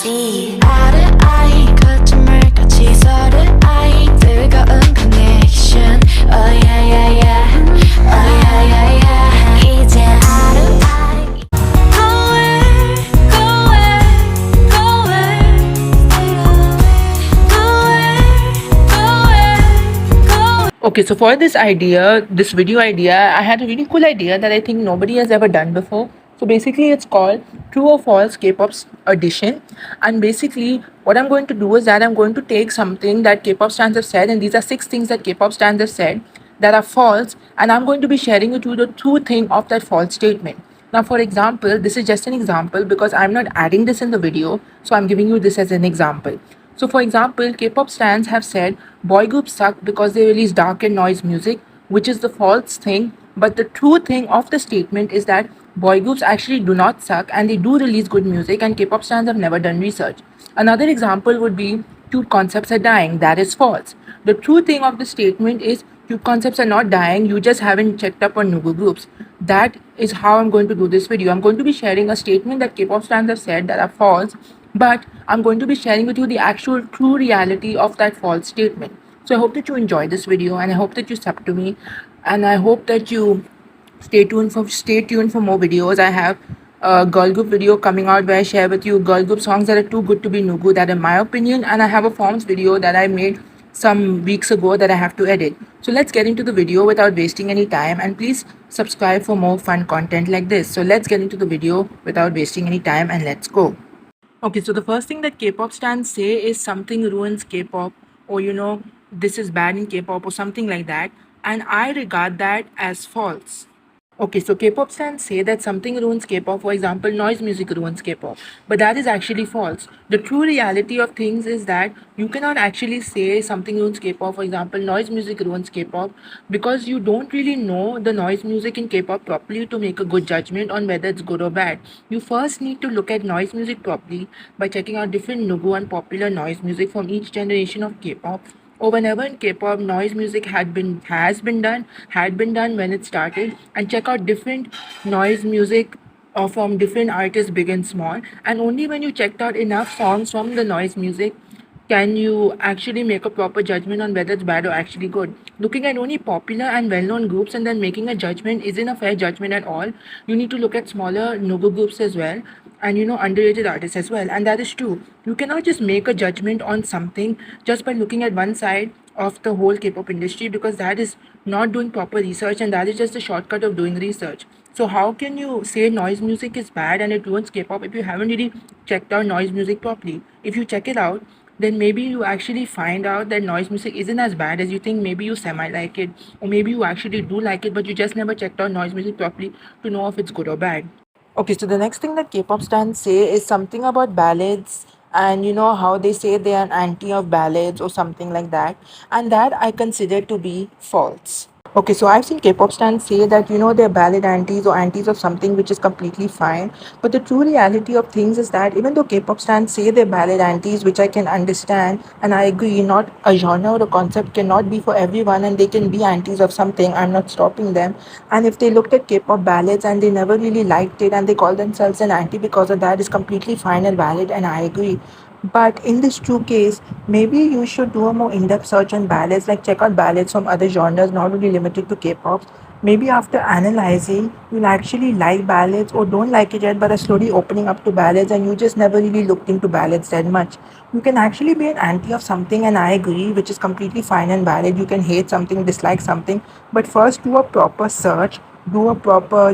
See eye to eye 거짓말 같이 서로 eye 뜨거운 connection Oh yeah yeah yeah Oh yeah yeah yeah 이제 eye to eye Go away go away go away go away go away go away. Okay, so for this video idea, I had a really cool idea that I think nobody has ever done before. So basically, it's called True or False K-pop Edition. And basically, what I'm going to do is that I'm going to take something that K-pop stans have said, and these are 6 things that K-pop stans have said that are false, and I'm going to be sharing with you the true thing of that false statement. Now, for example, this is just an example because I'm not adding this in the video, so I'm giving you this as an example. So, for example, K-pop stans have said boy groups suck because they release dark and noise music, which is the false thing. But the true thing of the statement is that boy groups actually do not suck and they do release good music, and K-pop stans have never done research. Another example would be cute concepts are dying. That is false. The true thing of the statement is cute concepts are not dying, you just haven't checked up on Nugu groups. That is how I'm going to do this video. I'm going to be sharing a statement that K-pop stans have said that are false, but I'm going to be sharing with you the actual true reality of that false statement. So I hope that you enjoy this video, and I hope that you sub to me, and I hope that you stay tuned for more videos. I have a girl group video coming out where I share with you girl group songs that are too good to be Nugu, that in my opinion, and I have a forms video that I made some weeks ago that I have to edit. So let's get into the video without wasting any time, and please subscribe for more fun content like this. So let's get into the video without wasting any time, and let's go. Okay, so the first thing that K-pop stans say is something ruins K-pop, or this is bad in K-pop, or something like that, and I regard that as false. Okay, so K-pop fans say that something ruins K-pop. For example, noise music ruins K-pop, but that is actually false. The true reality of things is that you cannot actually say something ruins K-pop. For example, noise music ruins K-pop, because you don't really know the noise music in K-pop properly to make a good judgment on whether it's good or bad. You first need to look at noise music properly by checking out different Nugu and popular noise music from each generation of K-pop, or whenever in K-pop noise music had been done when it started, and check out different noise music from different artists, big and small, and only when you checked out enough songs from the noise music can you actually make a proper judgment on whether it's bad or actually good. Looking at only popular and well-known groups and then making a judgment isn't a fair judgment at all. You need to look at smaller Nugu groups as well, and underrated artists as well, and that is true. You cannot just make a judgment on something just by looking at one side of the whole K-pop industry, because that is not doing proper research, and that is just a shortcut of doing research. So how can you say noise music is bad and it ruins K-pop if you haven't really checked out noise music properly? If you check it out, then maybe you actually find out that noise music isn't as bad as you think. Maybe you semi like it, or maybe you actually do like it, but you just never checked out noise music properly to know if it's good or bad. Okay, so the next thing that K-pop stans say is something about ballads, and how they say they are an anti of ballads or something like that, and that I consider to be false. Okay, so I've seen K-pop stans say that they're ballad antis or antis of something, which is completely fine. But the true reality of things is that even though K-pop stans say they're ballad antis, which I can understand and I agree, not a genre or a concept cannot be for everyone, and they can be antis of something. I'm not stopping them. And if they looked at K-pop ballads and they never really liked it and they call themselves an anti because of that, is completely fine and valid, and I agree. But in this true case, maybe you should do a more in-depth search on ballads, like check out ballads from other genres, not only limited to K-pop. Maybe after analyzing, you'll actually like ballads or don't like it yet, but are slowly opening up to ballads, and you just never really looked into ballads that much. You can actually be an anti of something, and I agree, which is completely fine and valid. You can hate something, dislike something, but first do a proper search, do a proper,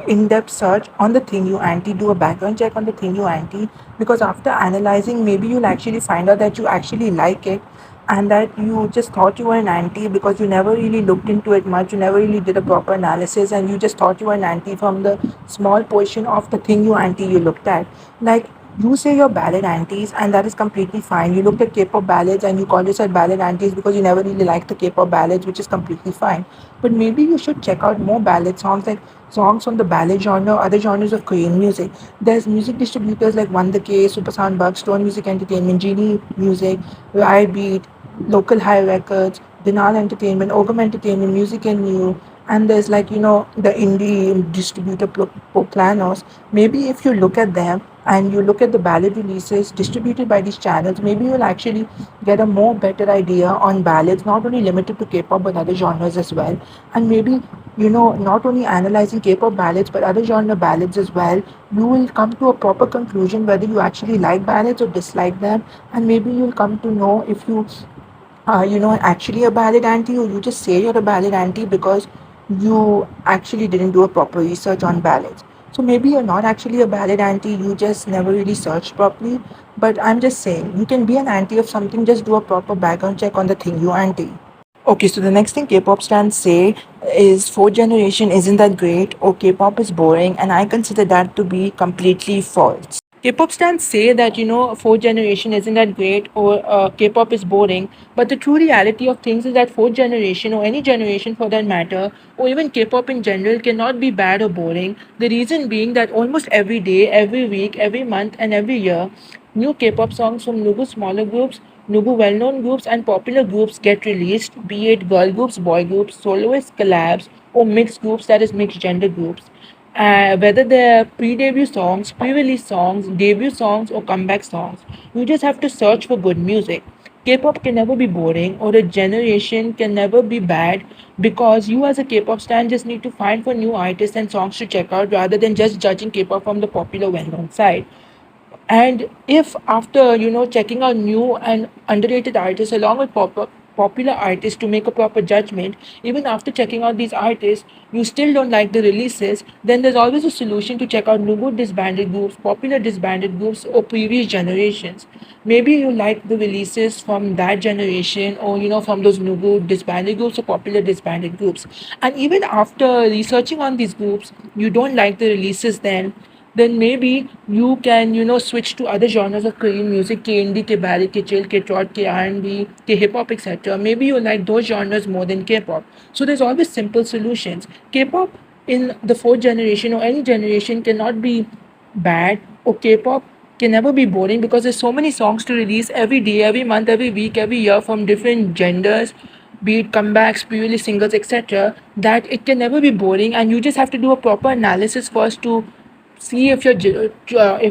in-depth search on the thing you anti, do a background check on the thing you anti, because after analyzing, maybe you'll actually find out that you actually like it, and that you just thought you were an anti because you never really looked into it much, you never really did a proper analysis, and you just thought you were an anti from the small portion of the thing you anti you looked at. Like, you say you're ballad antis, and that is completely fine. You looked at K-pop ballads and you call yourself ballad antis because you never really liked the K-pop ballads, which is completely fine. But maybe you should check out more ballad songs, like songs from the ballad genre, other genres of Korean music. There's music distributors like Wonder K, Supersound Bug, Stone Music Entertainment, Genie Music, Riot Beat, Local High Records, Dinal Entertainment, Ogum Entertainment, Music and New, and there's like the indie distributor planos. Maybe if you look at them and you look at the ballad releases distributed by these channels, maybe you'll actually get a more better idea on ballads, not only limited to K-pop but other genres as well. And maybe not only analyzing K-pop ballads but other genre ballads as well, you will come to a proper conclusion whether you actually like ballads or dislike them. And maybe you'll come to know if you actually a ballad anti, or you just say you're a ballad anti because you actually didn't do a proper research on ballads. So maybe you're not actually a ballad anti, you just never really searched properly. But I'm just saying, you can be an anti of something, just do a proper background check on the thing you anti. Okay, so the next thing K-pop stans say is fourth generation isn't that great or K-pop is boring, and I consider that to be completely false. K-pop stans say that fourth generation isn't that great or K-pop is boring, but the true reality of things is that fourth generation or any generation for that matter, or even K-pop in general, cannot be bad or boring. The reason being that almost every day, every week, every month, and every year, new K-pop songs from Nubu smaller groups, Nubu well-known groups, and popular groups get released, be it girl groups, boy groups, soloist collabs, or mixed groups, that is mixed gender groups. Whether they're pre-debut songs, pre-release songs, debut songs, or comeback songs, you just have to search for good music. K-pop can never be boring, or a generation can never be bad, because you as a K-pop stan just need to find for new artists and songs to check out rather than just judging K-pop from the popular well-known side. And if after checking out new and underrated artists along with popular artists to make a proper judgment, even after checking out these artists, you still don't like the releases, then there's always a solution to check out new disbanded groups, popular disbanded groups, or previous generations. Maybe you like the releases from that generation, or from those new disbanded groups or popular disbanded groups. And even after researching on these groups, you don't like the releases then maybe you can switch to other genres of Korean music, K indie, K ballet, K chill, K trot, K R&B, K hip hop, etc. Maybe you like those genres more than K-pop. So there's always simple solutions. K-pop in the fourth generation or any generation cannot be bad, or K-pop can never be boring, because there's so many songs to release every day, every month, every week, every year from different genders, be it comebacks, pre-release singles, etc., that it can never be boring, and you just have to do a proper analysis first to see if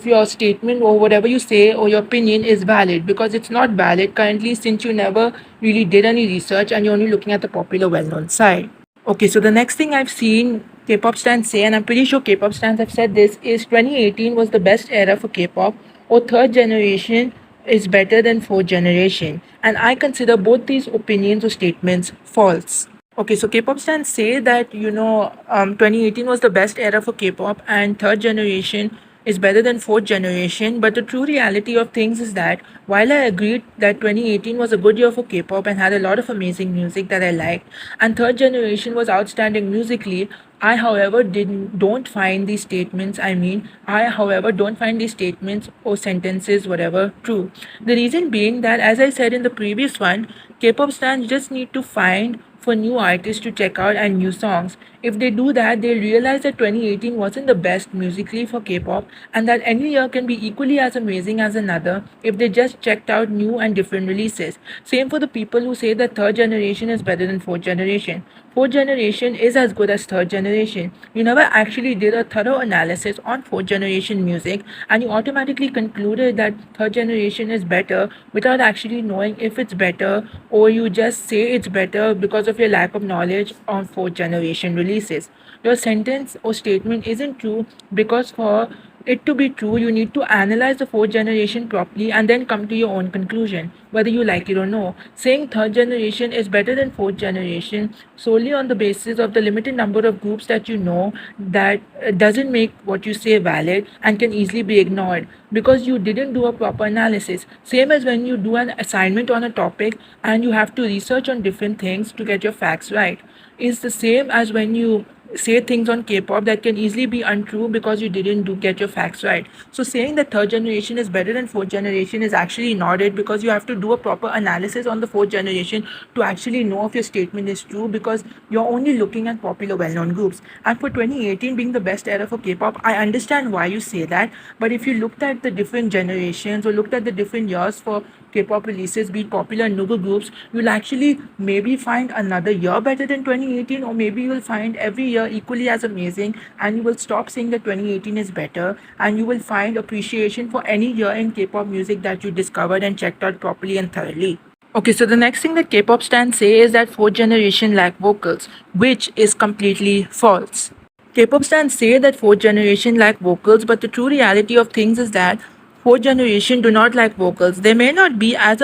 your statement or whatever you say or your opinion is valid, because it's not valid currently since you never really did any research and you're only looking at the popular well-known side. Okay, so the next thing I've seen K-pop stans say, and I'm pretty sure K-pop stans have said this, is 2018 was the best era for K-pop, or third generation is better than fourth generation. And I consider both these opinions or statements false. Okay, so K-pop stans say that 2018 was the best era for K-pop and third generation is better than fourth generation. But the true reality of things is that while I agreed that 2018 was a good year for K-pop and had a lot of amazing music that I liked, and third generation was outstanding musically, I, however, don't find these statements. I, however, don't find these statements or sentences, whatever, true. The reason being that, as I said in the previous one, K-pop stans just need to find for new artists to check out and new songs. If they do that, they'll realize that 2018 wasn't the best musically for K-pop, and that any year can be equally as amazing as another if they just checked out new and different releases. Same for the people who say that third generation is better than fourth generation. Fourth generation is as good as third generation. You never actually did a thorough analysis on fourth generation music, and you automatically concluded that third generation is better without actually knowing if it's better, or you just say it's better because of your lack of knowledge on fourth generation releases. Your sentence or statement isn't true, because for it to be true, you need to analyze the fourth generation properly and then come to your own conclusion, whether you like it or no. Saying third generation is better than fourth generation solely on the basis of the limited number of groups that you know, that doesn't make what you say valid and can easily be ignored because you didn't do a proper analysis. Same as when you do an assignment on a topic and you have to research on different things to get your facts right. Is the same as when you say things on K-pop that can easily be untrue because you didn't get your facts right. So saying that third generation is better than fourth generation is actually not it, because you have to do a proper analysis on the fourth generation to actually know if your statement is true, because you're only looking at popular well-known groups. And for 2018 being the best era for K-pop, I understand why you say that, but if you looked at the different generations or looked at the different years for K-pop releases, be it popular Nugu groups, you'll actually maybe find another year better than 2018, or maybe you'll find every year equally as amazing, and you will stop saying that 2018 is better, and you will find appreciation for any year in K-pop music that you discovered and checked out properly and thoroughly. Okay, so the next thing that K-pop stans say is that fourth generation lack vocals, which is completely false. K-pop stans say that fourth generation lack vocals, but the true reality of things is that fourth generation do not lack vocals. There may not be as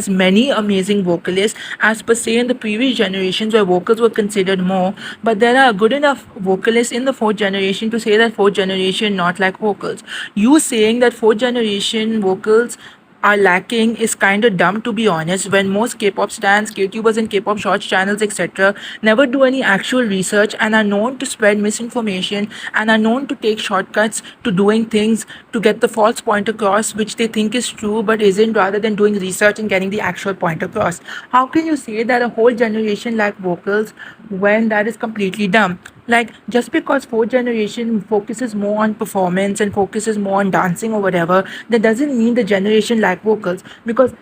many amazing vocalists as per se in the previous generations where vocals were considered more, but there are good enough vocalists in the fourth generation to say that fourth generation not lack vocals. You saying that fourth generation vocals are lacking is kind of dumb, to be honest, when most K-pop stans, K-tubers and K-pop shorts channels etc. never do any actual research and are known to spread misinformation and are known to take shortcuts to doing things to get the false point across which they think is true but isn't, rather than doing research and getting the actual point across. How can you say that a whole generation lack vocals when that is completely dumb? Like, just because fourth generation focuses more on performance and focuses more on dancing or whatever, that doesn't mean the generation lack vocals, because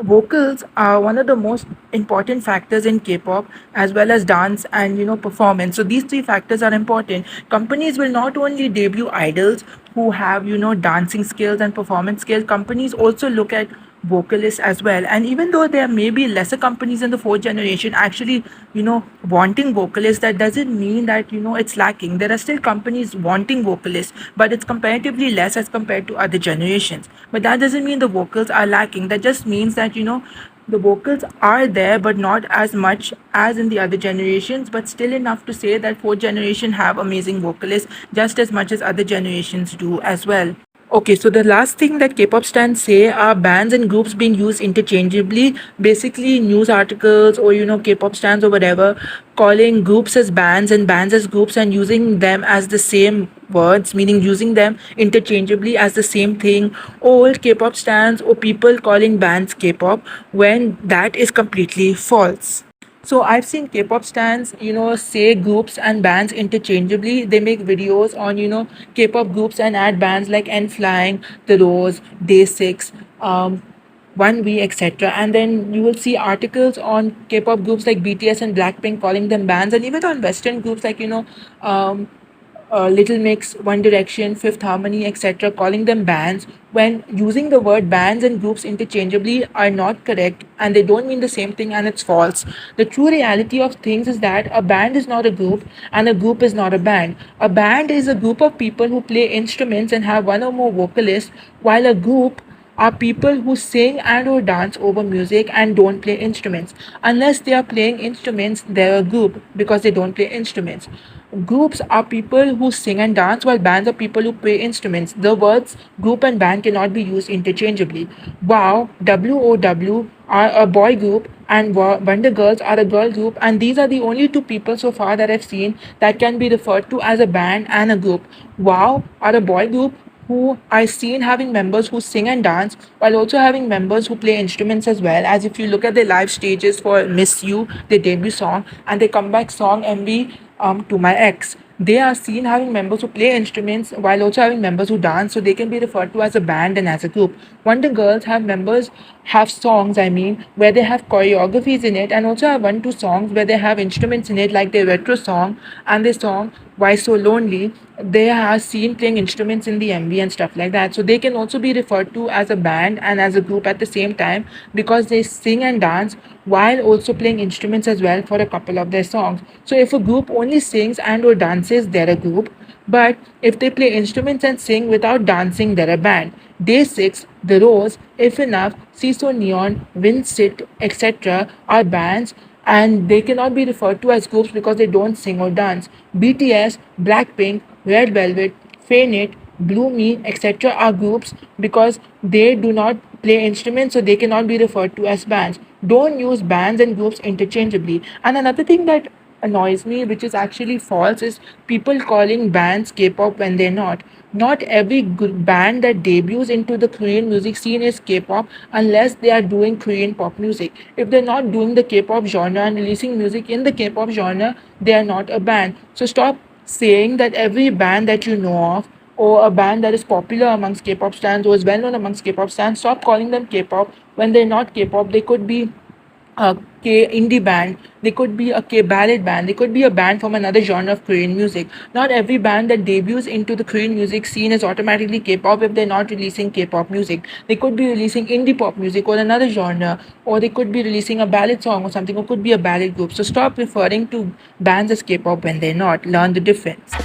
vocals are one of the most important factors in K-pop, as well as dance and performance. So these three factors are important. Companies will not only debut idols who have dancing skills and performance skills. Companies also look at vocalists as well, and even though there may be lesser companies in the fourth generation actually wanting vocalists, that doesn't mean that it's lacking. There are still companies wanting vocalists, but it's comparatively less as compared to other generations. But that doesn't mean the vocals are lacking. That just means that the vocals are there but not as much as in the other generations, but still enough to say that fourth generation have amazing vocalists just as much as other generations do as well. Okay, so the last thing that K-pop stans say are bands and groups being used interchangeably. Basically, news articles or K-pop stans or whatever calling groups as bands and bands as groups and using them as the same words, meaning using them interchangeably as the same thing. Old K-pop stans or people calling bands K-pop, when that is completely false. So I've seen K-pop stans, say groups and bands interchangeably. They make videos on, K-pop groups and add bands like N Flying, The Rose, Day 6, 1V, etc. And then you will see articles on K-pop groups like BTS and Blackpink calling them bands, and even on Western groups like, Little Mix, One Direction, Fifth Harmony, etc., calling them bands, when using the word bands and groups interchangeably are not correct and they don't mean the same thing, and it's false. The true reality of things is that a band is not a group and a group is not a band. A band is a group of people who play instruments and have one or more vocalists, while a group are people who sing and or dance over music and don't play instruments. Unless they are playing instruments, they're a group because they don't play instruments. Groups are people who sing and dance, while bands are people who play instruments. The words group and band cannot be used interchangeably. WOW, WOW are a boy group and Wonder Girls are a girl group, and these are the only two people so far that I've seen that can be referred to as a band and a group. WOW are a boy group who are seen having members who sing and dance while also having members who play instruments as well. As if you look at the live stages for Miss You, their debut song, and their comeback song MV, To My Ex, they are seen having members who play instruments while also having members who dance, so they can be referred to as a band and as a group. Wonder Girls have songs, where they have choreographies in it, and also have 1-2 songs where they have instruments in it, like their retro song and their song Why So Lonely. They are seen playing instruments in the MV and stuff like that. So they can also be referred to as a band and as a group at the same time, because they sing and dance while also playing instruments as well for a couple of their songs. So if a group only sings and or dances, they're a group. But if they play instruments and sing without dancing, they're a band. Day 6, The Rose, If Enough, Seesaw Neon, Winsit, etc. are bands, and they cannot be referred to as groups because they don't sing or dance. BTS, Blackpink, Red Velvet, Fainit, Bloomy, etc. are groups because they do not play instruments, so they cannot be referred to as bands. Don't use bands and groups interchangeably. And another thing that annoys me, which is actually false, is people calling bands K-pop when they're not. Not every band that debuts into the Korean music scene is K-pop unless they are doing Korean pop music. If they're not doing the K-pop genre and releasing music in the K-pop genre, they are not a band. So stop saying that every band that you know of or a band that is popular amongst K-pop stans or is well known amongst K-pop stans, stop calling them K-pop when they're not K-pop. They could be a K indie band, they could be a K ballad band, they could be a band from another genre of Korean music. Not every band that debuts into the Korean music scene is automatically K-pop if they're not releasing K-pop music. They could be releasing indie pop music or another genre, or they could be releasing a ballad song or something, or could be a ballad group. So stop referring to bands as K-pop when they're not. Learn the difference.